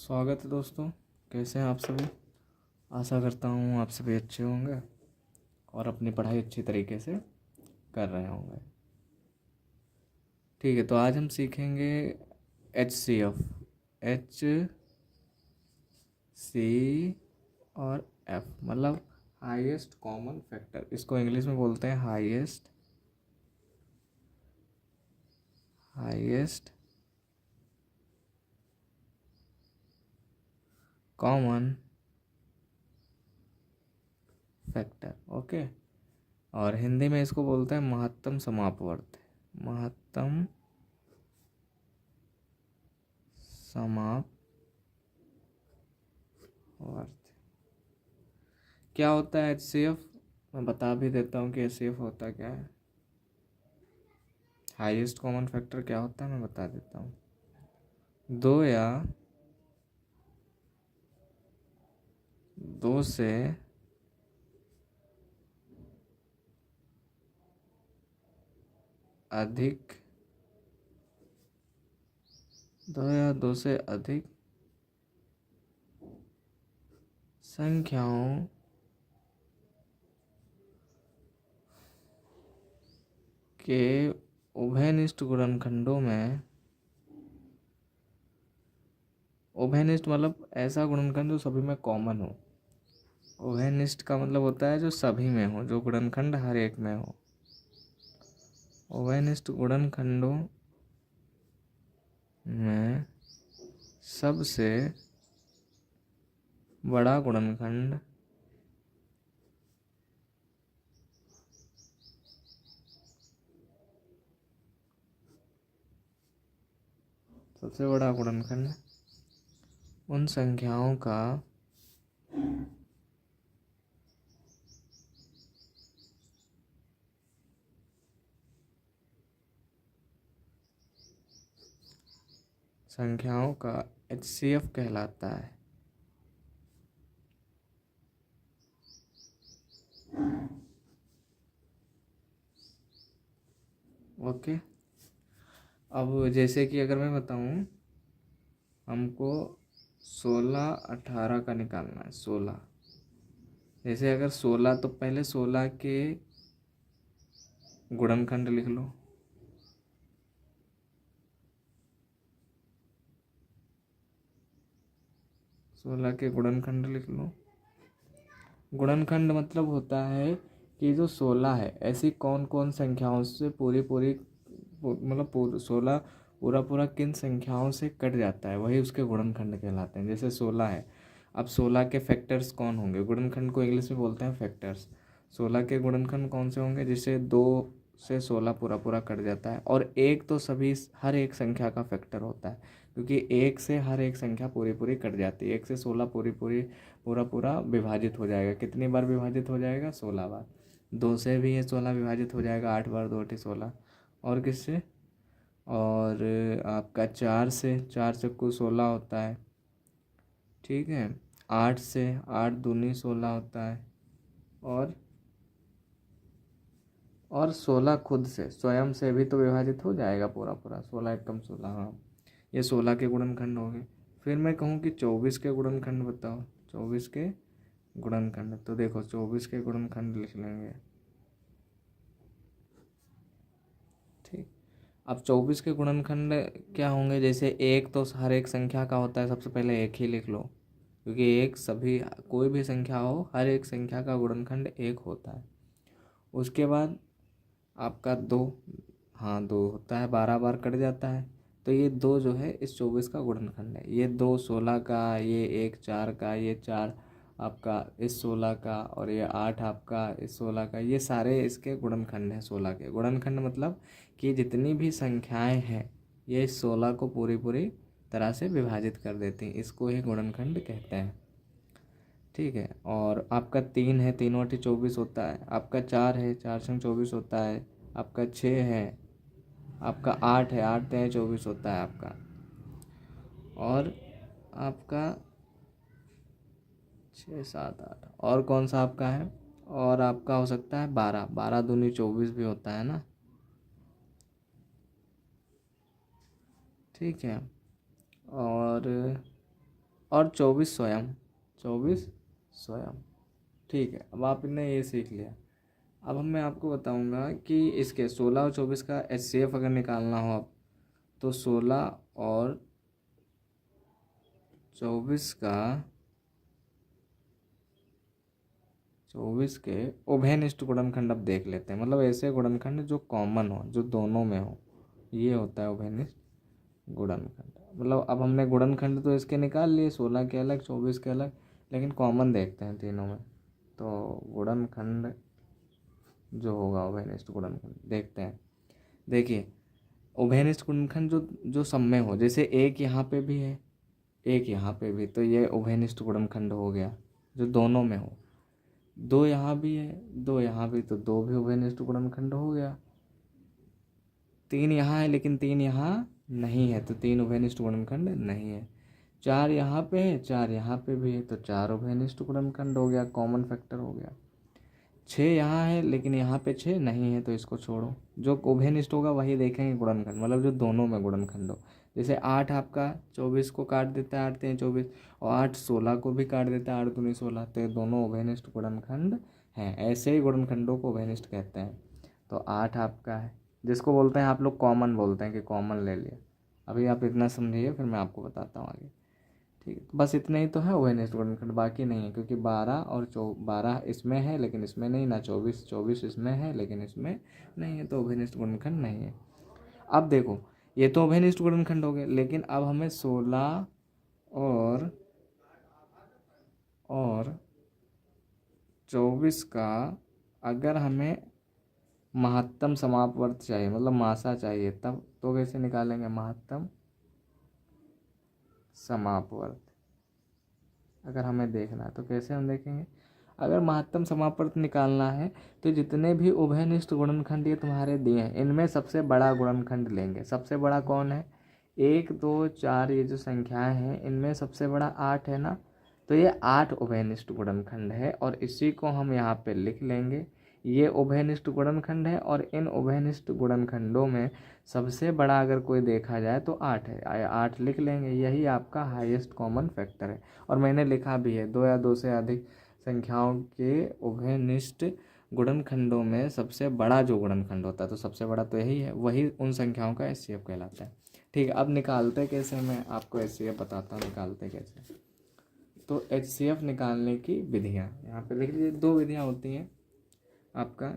स्वागत है दोस्तों। कैसे हैं आप सभी। आशा करता हूँ आप सभी अच्छे होंगे और अपनी पढ़ाई अच्छी तरीके से कर रहे होंगे। ठीक है, तो आज हम सीखेंगे HCF। एच सी और एफ मतलब हाईएस्ट कॉमन फैक्टर। इसको इंग्लिश में बोलते हैं हाईएस्ट कॉमन फैक्टर। ओके, और हिंदी में इसको बोलते हैं महत्तम समापवर्त। महत्तम समापवर्त क्या होता है HCF? मैं बता भी देता हूँ कि HCF होता क्या है। हाईएस्ट कॉमन फैक्टर क्या होता है मैं बता देता हूँ। दो से अधिक दो से अधिक संख्याओं के उभयनिष्ठ गुणनखंडों में, उभयनिष्ठ मतलब ऐसा गुणनखंड जो सभी में कॉमन हो। उभयनिष्ठ का मतलब होता है जो सभी में हो, जो गुणनखंड हर एक में हो। उभयनिष्ठ गुणनखंडों में सबसे बड़ा गुणनखंड सबसे बड़ा गुणनखंड उन संख्याओं का HCF कहलाता है। ओके, अब जैसे कि अगर मैं बताऊं, हमको 16 18 का निकालना है। 16 जैसे अगर 16 तो पहले 16 के गुणनखंड लिख लो। गुणनखंड मतलब होता है कि जो 16 है ऐसी कौन कौन संख्याओं से पूरी पूरी मतलब 16 पूरा पूरा किन संख्याओं से कट जाता है, वही उसके गुणनखंड कहलाते हैं। जैसे 16 है, अब 16 के फैक्टर्स कौन होंगे? गुणनखंड को इंग्लिश में बोलते हैं फैक्टर्स। 16 के गुणनखंड कौन से होंगे? जिससे 2 से 16 पूरा पूरा कट जाता है। और एक तो सभी हर एक संख्या का फैक्टर होता है, क्योंकि एक से हर एक संख्या पूरी पूरी कट जाती है। 1 से 16 पूरी पूरी पूरा पूरा विभाजित हो जाएगा। कितनी बार विभाजित हो जाएगा? 16 बार। 2 से भी ये 16 विभाजित हो जाएगा, 8 बार 2 8 16। और किससे? और आपका 4 से, 4 चक्कू 16 होता है। ठीक है, 8 से, 8 दूनी 16 होता है। और 16 खुद से, स्वयं से भी तो विभाजित हो जाएगा पूरा पूरा। 16 एकम 16, हाँ, ये 16 के गुणनखंड हो गए। फिर मैं कहूँ कि 24 के गुणनखंड बताओ। 24 के गुणनखंड, तो देखो 24 के गुणनखंड लिख लेंगे। ठीक, अब 24 के गुणनखंड क्या होंगे? जैसे एक तो हर एक संख्या का होता है, सबसे पहले एक ही लिख लो, क्योंकि एक सभी कोई भी संख्या हो, हर एक संख्या का गुणनखंड एक होता है। उसके बाद आपका 2, हाँ 2 होता है, 12 बार कट जाता है। तो ये 2 जो है इस 24 का गुणनखंड है। ये 2 16 का, ये 1 4 का, ये 4 आपका इस 16 का, और ये 8 आपका इस 16 का। ये सारे इसके गुणनखंड हैं। 16 के गुणनखंड मतलब कि जितनी भी संख्याएं हैं ये इस 16 को पूरी पूरी तरह से विभाजित कर देती हैं। इसको ही गुणनखंड कहते हैं। ठीक है, और आपका 3 है, 3/24 होता है। आपका 4 है, 4×24 होता है। आपका 6 है, आपका 8 है, 8×24 होता है आपका। और आपका 6 7 8 और कौन सा आपका है? और आपका हो सकता है 12, 12 दूनी 24 भी होता है ना। ठीक है, और और 24 स्वयं, 24 स्वयं। ठीक है, अब आपने ये सीख लिया। अब मैं आपको बताऊंगा कि इसके 16 और 24 का HCF अगर निकालना हो अब, तो 16 और 24 का 24 के उभयनिष्ठ गुणनखंड अब देख लेते हैं। मतलब ऐसे गुणनखंड जो कॉमन हो, जो दोनों में हो, ये होता है उभयनिष्ठ गुणनखंड। मतलब अब हमने गुणनखंड तो इसके निकाल लिए, 16 के अलग 24 के अलग, लेकिन कॉमन देखते हैं तीनों में। तो गुणनखंड जो होगा उभयनिष्ठ गुणनखंड देखते हैं। देखिए उभयनिष्ठ गुणनखंड जो जो सब में हो, जैसे एक यहाँ पे भी है, एक यहाँ पे भी, तो ये उभयनिष्ठ गुणनखंड हो गया जो दोनों में हो। दो यहाँ भी है, दो यहाँ भी, तो दो भी उभयनिष्ठ गुणनखंड हो गया। तीन यहाँ है लेकिन तीन यहाँ नहीं है, तो तीन उभयनिष्ठ गुणनखंड नहीं है। चार यहाँ पे है, चार यहाँ पे भी है, तो चार उभयनिष्ठ गुणनखंड हो गया, कॉमन फैक्टर हो गया। छः यहाँ है लेकिन यहाँ पे छः नहीं है, तो इसको छोड़ो। जो उभयनिष्ठ होगा वही देखेंगे गुणनखंड, मतलब जो दोनों में गुणनखंड हो। जैसे 8 आपका 24 को काट देता है, 8 3 24, और 8 16 को भी काट देता है, 8 दूनी 16, तो ये दोनों उभयनिष्ठ गुणनखंड हैं। ऐसे ही गुणनखंडों को उभयनिष्ठ कहते हैं। तो 8 आपका है, जिसको बोलते हैं आप लोग कॉमन, बोलते हैं कि कॉमन ले लिया। अभी आप इतना समझिए, फिर मैं आपको बताता हूँ आगे। ठीक है, बस इतना ही तो है उभयनिष्ठ गुणनखंड, बाकी नहीं है, क्योंकि 12 और 12 इसमें है लेकिन इसमें नहीं, ना 24 इसमें है लेकिन इसमें नहीं है, तो उभयनिष्ठ गुणनखंड नहीं है। अब देखो ये तो उभयनिष्ठ गुणनखंड हो गए, लेकिन अब हमें 16 और 24 का अगर हमें महत्तम समापवर्त चाहिए, मतलब मासा चाहिए, तब तो कैसे निकालेंगे महत्तम समापवर्त? अगर हमें देखना है तो कैसे हम देखेंगे? अगर महत्तम समापवर्त निकालना है तो जितने भी उभयनिष्ठ गुणनखंड ये तुम्हारे दिए हैं, इनमें सबसे बड़ा गुणनखंड लेंगे। सबसे बड़ा कौन है? 1 2 4 ये जो संख्याएं हैं इनमें सबसे बड़ा 8 है ना, तो ये 8 उभयनिष्ठ गुणनखंड है, और इसी को हम यहाँ पे लिख लेंगे। ये उभयनिष्ठ गुणनखंड है, और इन उभयनिष्ठ गुणनखंडों में सबसे बड़ा अगर कोई देखा जाए तो 8 है, 8 लिख लेंगे। यही आपका हाईएस्ट कॉमन फैक्टर है। और मैंने लिखा भी है, 2 या 2 से अधिक संख्याओं के उभयनिष्ठ गुणनखंडों में सबसे बड़ा जो गुणनखंड होता है, तो सबसे बड़ा तो यही है, वही उन संख्याओं का HCF कहलाता है। ठीक है, अब निकालते कैसे, मैं आपको HCF बताता हूँ निकालते कैसे। तो HCF निकालने की विधियाँ यहाँ पे लिख लीजिए। 2 विधियाँ होती हैं आपका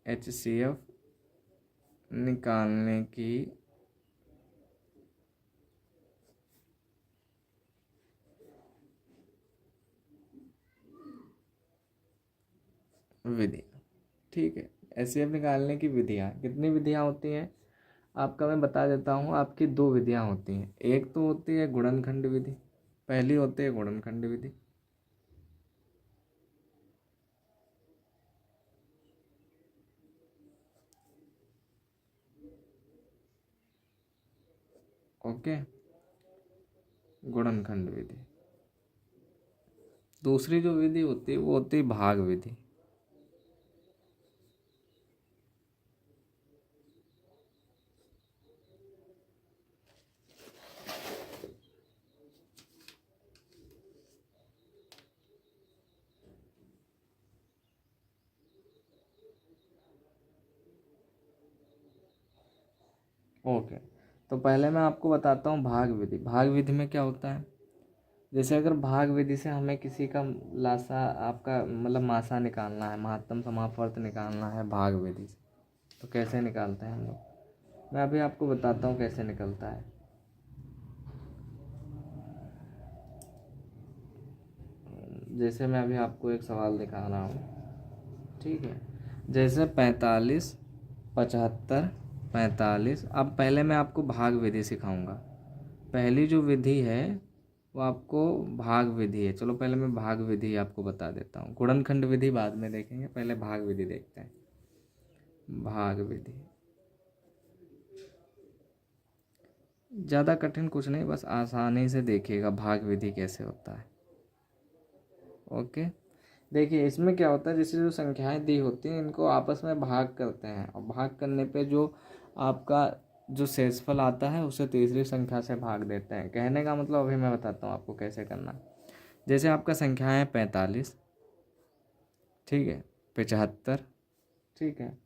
HCF निकालने की विधियाँ। ठीक है, HCF निकालने की विधियाँ, कितनी विधियाँ होती हैं आपका मैं बता देता हूँ। आपकी 2 विधियाँ होती हैं। एक तो होती है गुणनखंड विधि, पहली होती है गुणनखंड विधि। ओके, गुणनखंड विधि। दूसरी जो विधि होती है वो होती है भाग विधि। ओके, तो पहले मैं आपको बताता हूँ भाग विधि। भाग विधि में क्या होता है, जैसे अगर भाग विधि से हमें किसी का लासा आपका मतलब मासा निकालना है, महत्तम समापवर्त निकालना है भाग विधि से, तो कैसे निकालते हैं हम लोग? मैं अभी आपको बताता हूँ कैसे निकलता है। जैसे मैं अभी आपको एक सवाल दिखा रहा हूँ, ठीक है। जैसे 45 75 45। अब पहले मैं आपको भाग विधि सिखाऊंगा। पहली जो विधि है वो आपको भाग विधि है। चलो पहले मैं भाग विधि आपको बता देता हूँ, गुणनखंड विधि बाद में देखेंगे, पहले भाग विधि देखते हैं। भाग विधि ज़्यादा कठिन कुछ नहीं, बस आसानी से देखिएगा भाग विधि कैसे होता है। ओके, देखिए इसमें क्या होता है, जैसे जो संख्याएं दी होती हैं इनको आपस में भाग करते हैं, और भाग करने पे जो आपका जो शेषफल आता है उसे तीसरी संख्या से भाग देते हैं। कहने का मतलब अभी मैं बताता हूँ आपको कैसे करना है। जैसे आपका संख्या है 45, ठीक है, 75, ठीक है,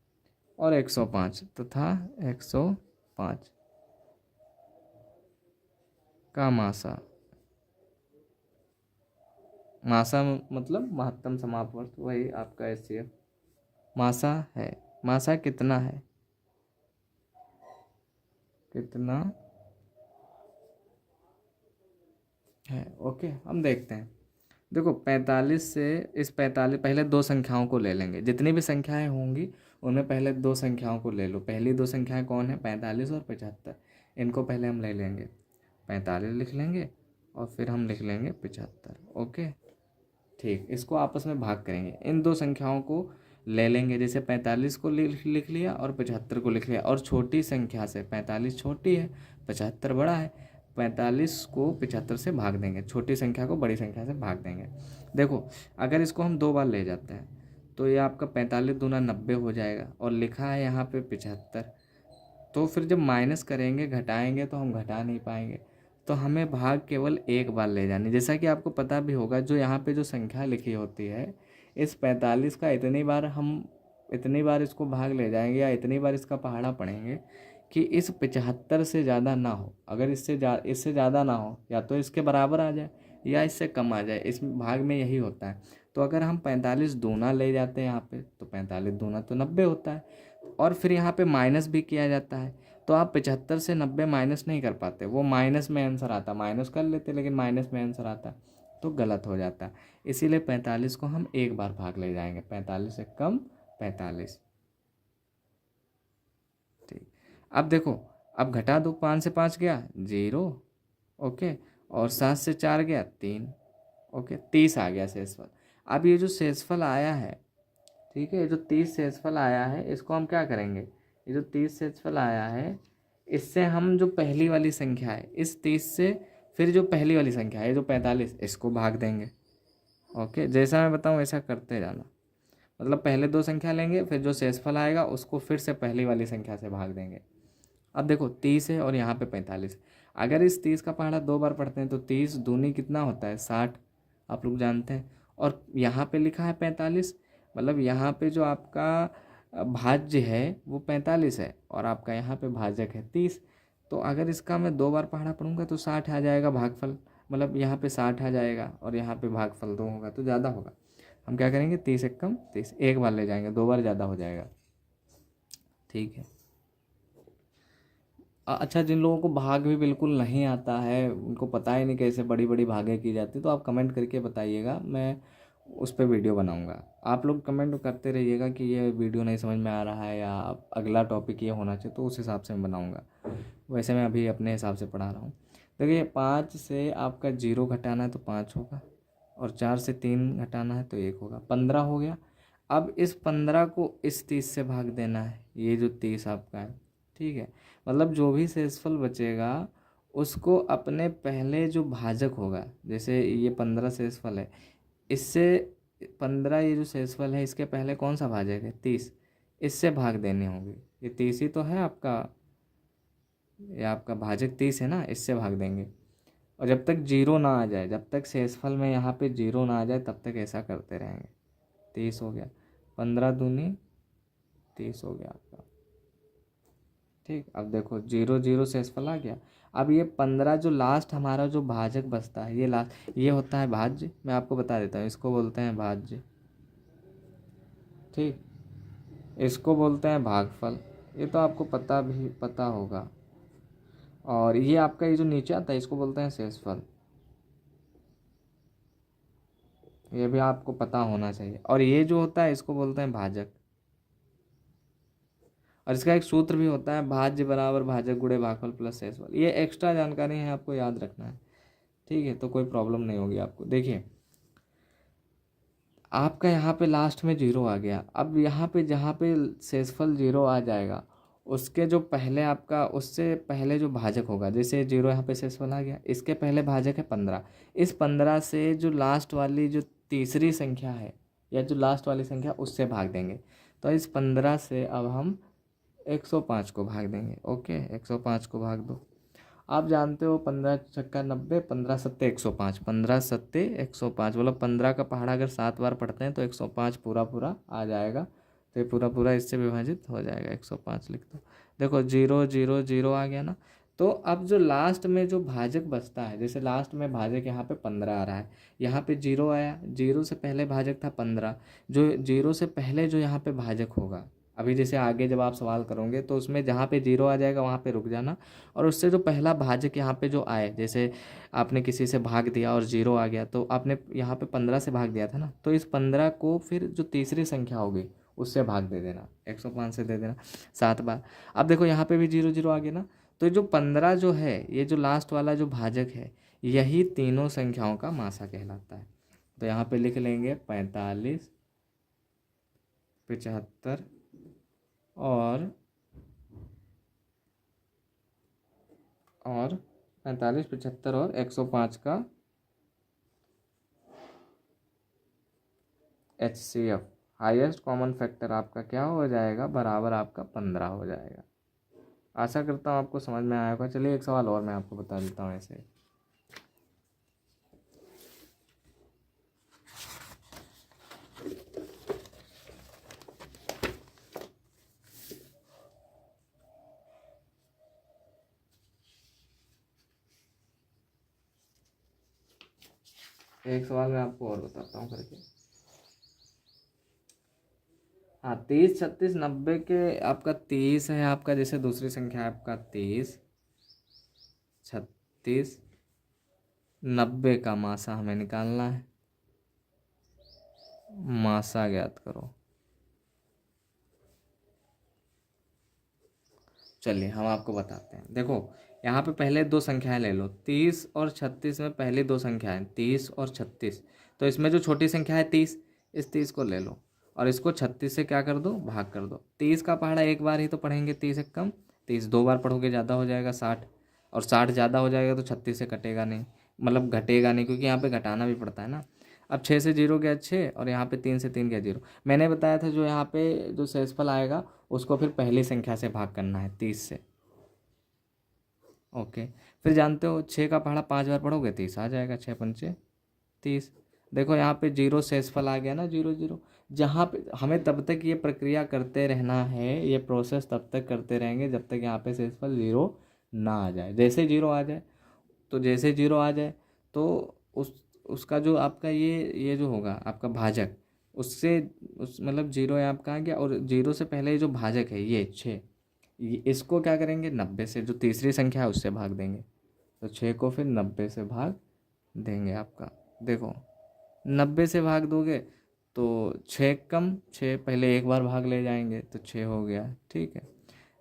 और 105 तथा 105 का मासा, मासा मतलब महत्तम समापवर्त, वही आपका एचसीएफ मासा है। मासा कितना है, कितना है, ओके हम देखते हैं। देखो 45 से इस 45, पहले दो संख्याओं को ले लेंगे, जितनी भी संख्याएं होंगी उनमें पहले दो संख्याओं को ले लो। पहली दो संख्याएं कौन है, 45 और 75। इनको पहले हम ले लेंगे, 45 लिख लेंगे और फिर हम लिख लेंगे 75, ओके ठीक। इसको आपस में भाग करेंगे, इन दो संख्याओं को ले लेंगे, जैसे 45 को लिख लिया और 75 को लिख लिया, और छोटी संख्या से 45 छोटी है 75 बड़ा है, 45 को 75 से भाग देंगे, छोटी संख्या को बड़ी संख्या से भाग देंगे। देखो अगर इसको हम दो बार ले जाते हैं तो ये आपका 45 दूना 90 हो जाएगा, और लिखा है यहाँ पे 75। तो फिर जब माइनस करेंगे, घटाएंगे, तो हम घटा नहीं पाएंगे, तो हमें भाग केवल एक बार ले जानी। जैसा कि आपको पता भी होगा, जो यहाँ पे जो संख्या लिखी होती है, इस 45 का इतनी बार इसको भाग ले जाएंगे या इतनी बार इसका पहाड़ा पढ़ेंगे कि इस 75 से ज़्यादा ना हो। अगर इससे ज़्यादा ना हो, या तो इसके बराबर आ जाए या इससे कम आ जाए, इस भाग में यही होता है। तो अगर हम 45 दूना ले जाते हैं यहाँ पे, तो 45 दूना तो 90 होता है, और फिर यहाँ पे माइनस भी किया जाता है। तो आप 75 से 90 माइनस नहीं कर पाते, वो माइनस में आंसर आता, माइनस कर लेते लेकिन माइनस में आंसर आता, तो गलत हो जाता है। इसीलिए 45 को हम एक बार भाग ले जाएंगे, 45 से कम 45, ठीक। अब देखो, अब घटा दो, 5 से 5 गया 0, ओके, और 7 से 4 गया 3, ओके, 30 आ गया शेषफल। अब ये जो शेषफल आया है, ठीक है, ये जो 30 शेषफल आया है, इसको हम क्या करेंगे, ये जो 30 शेषफल आया है, इससे हम जो पहली वाली संख्या है, इस 30 से फिर जो पहली वाली संख्या है जो 45, इसको भाग देंगे, ओके। जैसा मैं बताऊँ वैसा करते जाना, मतलब पहले दो संख्या लेंगे, फिर जो शेषफल आएगा उसको फिर से पहली वाली संख्या से भाग देंगे। अब देखो 30 है और यहाँ पे 45, अगर इस 30 का पहाड़ा दो बार पढ़ते हैं तो 30 दूनी कितना होता है 60, आप लोग जानते हैं। और यहाँ पे लिखा है 45, मतलब यहाँ पे जो आपका भाज्य है वो 45 है, और आपका यहाँ पे भाजक है 30। तो अगर इसका मैं दो बार पहाड़ा पढ़ूंगा तो 60 आ जाएगा भागफल, मतलब यहाँ पे 60 आ जाएगा, और यहाँ पे भागफल 2 होगा तो ज़्यादा होगा। हम क्या करेंगे, 30 एक कम 30, एक बार ले जाएंगे, दो बार ज़्यादा हो जाएगा, ठीक है। अच्छा, जिन लोगों को भाग भी बिल्कुल नहीं आता है, उनको पता ही नहीं कैसे बड़ी बड़ी भागें की जाती, तो आप कमेंट करके बताइएगा, मैं उस पर वीडियो बनाऊंगा। आप लोग कमेंट करते रहिएगा कि ये वीडियो नहीं समझ में आ रहा है या अगला टॉपिक ये होना चाहिए, तो उस हिसाब से मैं बनाऊंगा। वैसे मैं अभी अपने हिसाब से पढ़ा रहा हूँ। देखिए 5 से आपका 0 घटाना है तो 5 होगा, और 4 से 3 घटाना है तो 1 होगा, 15 हो गया। अब इस 15 को इस 30 से भाग देना है, ये जो 30 आपका है, ठीक है। मतलब जो भी शेषफल बचेगा उसको अपने पहले जो भाजक होगा, जैसे ये 15 शेषफल है, इससे 15, ये जो शेषफल है इसके पहले कौन सा भाजक है 30, इससे भाग देनी होगी। ये 30 ही तो है आपका, ये आपका भाजक 30 है ना, इससे भाग देंगे। और जब तक 0 ना आ जाए, जब तक शेषफल में यहाँ पे 0 ना आ जाए, तब तक ऐसा करते रहेंगे। 30 हो गया, 15 दूनी 30 हो गया आपका, ठीक। अब देखो 0 0 शेषफल आ गया। अब ये 15 जो लास्ट हमारा जो भाजक बचता है, ये लास्ट, ये होता है भाज्य। मैं आपको बता देता हूँ, इसको बोलते हैं भाज्य, ठीक। इसको बोलते हैं भागफल, ये तो आपको पता होगा। और ये आपका ये जो नीचे आता है इसको बोलते हैं शेषफल, ये भी आपको पता होना चाहिए। और ये जो होता है इसको बोलते हैं भाजक, और इसका एक सूत्र भी होता है, भाज्य बराबर भाजक गुणे भागफल प्लस शेषफल। ये एक्स्ट्रा जानकारी है, आपको याद रखना है, ठीक है। तो कोई प्रॉब्लम नहीं होगी आपको। देखिए आपका यहाँ पे लास्ट में 0 आ गया। अब यहाँ पे जहाँ पे शेषफल 0 आ जाएगा, उसके जो पहले आपका, उससे पहले जो भाजक होगा, जैसे 0 यहाँ पे शेषफल आ गया, इसके पहले भाजक है 15, इस 15 से जो लास्ट वाली जो तीसरी संख्या है, या जो लास्ट वाली संख्या, उससे भाग देंगे। तो इस 15 से अब हम 105 को भाग देंगे। ओके, 105 को भाग दो। आप जानते हो 15 छक्का 90, 15 सत्ते 105, 15 सत्ते 105, मतलब 15 का पहाड़ा अगर 7 बार पढ़ते हैं तो 105 पूरा पूरा आ जाएगा। तो ये पूरा पूरा इससे विभाजित हो जाएगा, 105 लिख दो। देखो 0 0 0 आ गया ना। तो अब जो लास्ट में जो भाजक बचता है, जैसे लास्ट में भाजक यहाँ पे 15 आ रहा है, यहाँ पे 0 आया, 0 से पहले भाजक था 15, जो 0 से पहले जो यहाँ पे भाजक होगा, अभी जैसे आगे जब आप सवाल करोगे तो उसमें जहाँ पे 0 आ जाएगा वहाँ पे रुक जाना, और उससे जो पहला भाजक यहाँ पे जो आए, जैसे आपने किसी से भाग दिया और 0 आ गया तो आपने यहाँ पे 15 से भाग दिया था ना, तो इस 15 को फिर जो तीसरी संख्या होगी उससे भाग दे देना, 105 से दे देना 7 बार। अब देखो यहाँ पे भी 0 0 आ गया ना, तो जो 15 जो है, ये जो लास्ट वाला जो भाजक है, यही तीनों संख्याओं का मासा कहलाता है। तो यहाँ पे लिख लेंगे 45, 75 और 45, 75 और 105 का HCF, हाईएस्ट कॉमन फैक्टर आपका क्या हो जाएगा, बराबर आपका 15 हो जाएगा। आशा करता हूँ आपको समझ में आया होगा। चलिए एक सवाल और मैं आपको बता देता हूँ ऐसे। एक सवाल मैं आपको और बताता हूँ करके। हाँ, 30 36 90 के आपका 30 है आपका, जैसे दूसरी संख्या है आपका 30 36 90 का मासा हमें निकालना है। मासा ज्ञात करो। चलिए हम आपको बताते हैं। देखो यहाँ पे पहले दो संख्याएं ले लो, 30 और 36 में पहली दो संख्याएं 30 और 36, तो इसमें जो छोटी संख्या है 30, इस 30 को ले लो और इसको 36 से क्या कर दो, भाग कर दो। 30 का पहाड़ा एक बार ही तो पढ़ेंगे, 30 एक कम, 30 दो बार पढ़ोगे ज़्यादा हो जाएगा 60, और 60 ज़्यादा हो जाएगा तो 36 से कटेगा नहीं, मतलब घटेगा नहीं, क्योंकि यहाँ पे घटाना भी पड़ता है ना। अब 6 से 0 गया 6, और यहाँ पे 3 से 3 गया 0। मैंने बताया था जो यहाँ पे जो शेषफल आएगा उसको फिर पहली संख्या से भाग करना है, 30 से। ओके, फिर जानते हो 6 का पहाड़ा 5 बार पढ़ोगे 30 आ जाएगा, 6 पंचे 30। देखो यहाँ पे 0 शेषफल आ गया ना, 0 0। जहाँ पे हमें तब तक ये प्रक्रिया करते रहना है, ये प्रोसेस तब तक करते रहेंगे जब तक यहाँ पे शेषफल 0 ना आ जाए। जैसे 0 आ जाए, तो जैसे 0 आ जाए तो उसका जो आपका ये जो होगा आपका भाजक, उससे उस मतलब 0 है आपका आ गया, और 0 से पहले जो भाजक है ये 6, इसको क्या करेंगे, 90 से जो तीसरी संख्या है उससे भाग देंगे। तो 6 को फिर 90 से भाग देंगे आपका। देखो 90 से भाग दोगे तो 6 कम 6, पहले एक बार भाग ले जाएंगे तो 6 हो गया, ठीक है।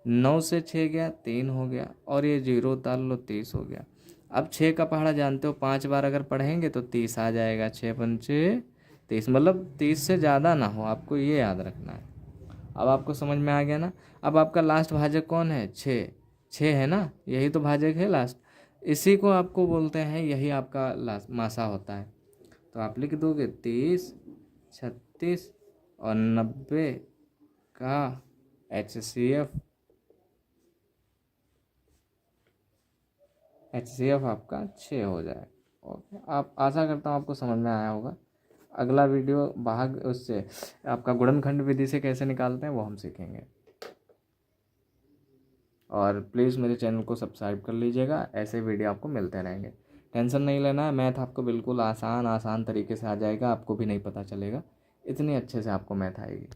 9 से 6 गया 3 हो गया, और ये 0 उतार लो 30 हो गया। अब 6 का पहाड़ा जानते हो 5 बार अगर पढ़ेंगे तो 30 आ जाएगा, 6 पंचे 30, मतलब 30 से ज़्यादा ना हो, आपको ये याद रखना है। अब आपको समझ में आ गया ना। अब आपका लास्ट भाजक कौन है, 6, 6 है ना, यही तो भाजक है लास्ट, इसी को आपको बोलते हैं, यही आपका लास्ट मासा होता है। तो आप लिख दोगे 30 36 और 90 का HCF आपका 6 हो जाए। ओके, आप आशा करता हूँ आपको समझ में आया होगा। अगला वीडियो भाग उससे आपका गुणनखंड विधि से कैसे निकालते हैं वो हम सीखेंगे। और प्लीज़ मेरे चैनल को सब्सक्राइब कर लीजिएगा, ऐसे वीडियो आपको मिलते रहेंगे। टेंशन नहीं लेना है, मैथ आपको बिल्कुल आसान आसान तरीके से आ जाएगा, आपको भी नहीं पता चलेगा, इतनी अच्छे से आपको मैथ आएगी।